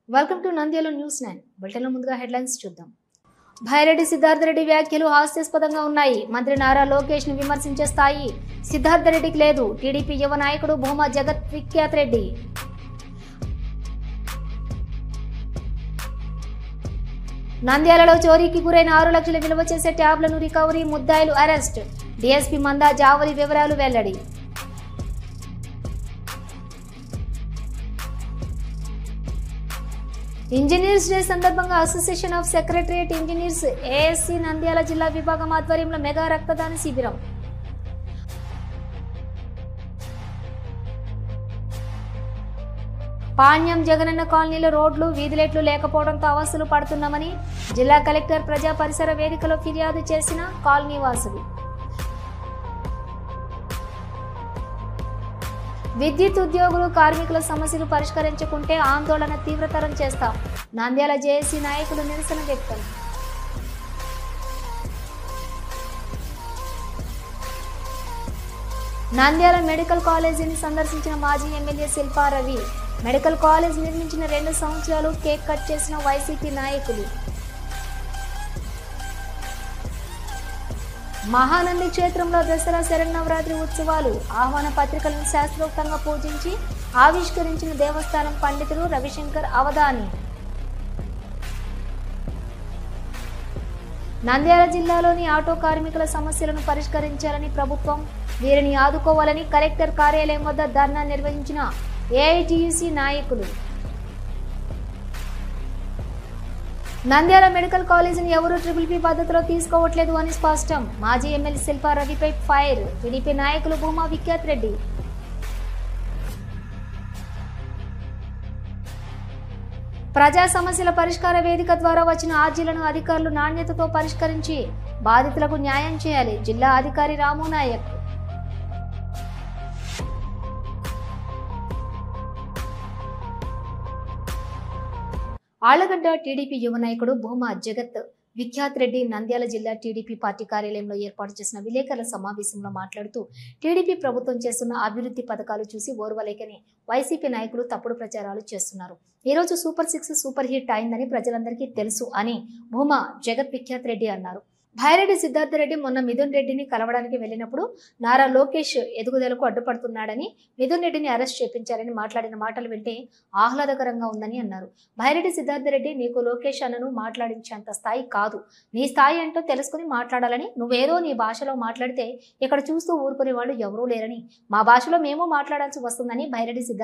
Welcome to Nandyal news 9 బులెటిన్లో ముందుగా headlines చూద్దాం. భైరెడ్డి సిద్ధార్థ రెడ్డి వ్యాఖ్యలు హాస్యాస్పదంగా ఉన్నాయి. మంత్రి నారా లోకేష్ ను విమర్శించే స్థాయి సిద్ధార్థ రెడ్డికి లేదు. టీడీపీ యువ నాయకుడు భూమా జగత్ విఖ్యాత్ రెడ్డి. నంద్యాలలో చోరీకి గురైన 6 లక్షల విలువ చేసే ట్యాబ్లను రికవరీ, ముద్దాయిలు అరెస్ట్. డీఎస్పీ మందా జావలి వివరాలు వెల్లడి. ఇంజనీర్స్ డే సందర్భంగా association of secretariat engineers ASC Nandyal జిల్లా విభాగం ఆధ్వర్యంలో మెగా రక్తదాన శిబిరం. పాణ్యం జగనన్న కాలనీలో రోడ్లు, వీధిలైట్లు లేకపోవడంతో అవస్థలు పడుతున్నామని జిల్లా కలెక్టర్ ప్రజా పరిసర వేదికలో ఫిర్యాదు చేసిన కాలనీ వాసులు. విద్యుత్ ఉద్యోగులు, కార్మికుల సమస్యలు పరిష్కరించుకుంటే ఆందోళన తీవ్రతరం చేస్తాం. నంద్యాల జేఏసీ నాయకులు నిరసన వ్యక్తం. నంద్యాల మెడికల్ కాలేజీని సందర్శించిన మాజీ MLA Shilpa Ravi. Medical college నిర్మించిన 2 సంవత్సరాలు కేక్ కట్ చేసిన వైసీపీ నాయకులు. మహానంది క్షేత్రంలో దసరా శరన్నవరాత్రి ఉత్సవాలు. ఆహ్వాన పత్రికలను శాస్త్రోక్తంగా పూజించి ఆవిష్కరించిన దేవస్థానం పండితులు రవిశంకర్ అవధాని. నంద్యాల జిల్లాలోని ఆటో కార్మికుల సమస్యలను పరిష్కరించాలని ప్రభుత్వం, వీరిని ఆదుకోవాలని కలెక్టర్ కార్యాలయం వద్ద ధర్నా నిర్వహించిన ఏఐటీయూసీ నాయకులు. నంద్యాల మెడికల్ కాలేజీని ఎవరూ ట్రిపుల్ పద్ధతిలో తీసుకోవట్లేదు అని స్పష్టం. మాజీ ఎమ్మెల్యే శిల్పా రవిపై ఫైర్. టీడీపీ నాయకులు భూమా విఖ్యాత్ రెడ్డి. ప్రజా సమస్యల పరిష్కార వేదిక ద్వారా వచ్చిన ఆర్జీలను అధికారులు నాణ్యతతో పరిష్కరించి బాధితులకు న్యాయం చేయాలి. జిల్లా అధికారి రాము నాయక్. ఆళ్లగడ్డ టీడీపీ యువ నాయకుడు భూమా జగత్ విఖ్యాత్ రెడ్డి నంద్యాల జిల్లా టీడీపీ పార్టీ కార్యాలయంలో ఏర్పాటు చేసిన విలేకరుల సమావేశంలో మాట్లాడుతూ టీడీపీ ప్రభుత్వం చేస్తున్న అభివృద్ధి పథకాలు చూసి ఓర్వలేకని వైసీపీ నాయకులు తప్పుడు ప్రచారాలు చేస్తున్నారు. ఈ రోజు సూపర్ 6 సూపర్ హిట్ అయిందని ప్రజలందరికీ తెలుసు అని భూమా జగత్ విఖ్యాత్ రెడ్డి అన్నారు. భైరెడ్డి సిద్ధార్థ రెడ్డి మొన్న మిథున్ రెడ్డిని కలవడానికి వెళ్లినప్పుడు నారా లోకేష్ ఎదుగుదలకు అడ్డుపడుతున్నాడని మిథున్ రెడ్డిని అరెస్ట్ చేపించారని మాట్లాడిన మాటలు వింటే ఆహ్లాదకరంగా ఉందని అన్నారు. భైరెడ్డి సిద్ధార్థ రెడ్డి, నీకు లోకేష్ అన్నను మాట్లాడించేంత స్థాయి కాదు. నీ స్థాయి ఏంటో తెలుసుకుని మాట్లాడాలని, నువ్వేదో నీ భాషలో మాట్లాడితే ఇక్కడ చూస్తూ ఊరుకునే వాళ్ళు ఎవరూ లేరని, మా భాషలో మేము మాట్లాడాల్సి వస్తుందని భైరెడ్డి సిద్ధార్థ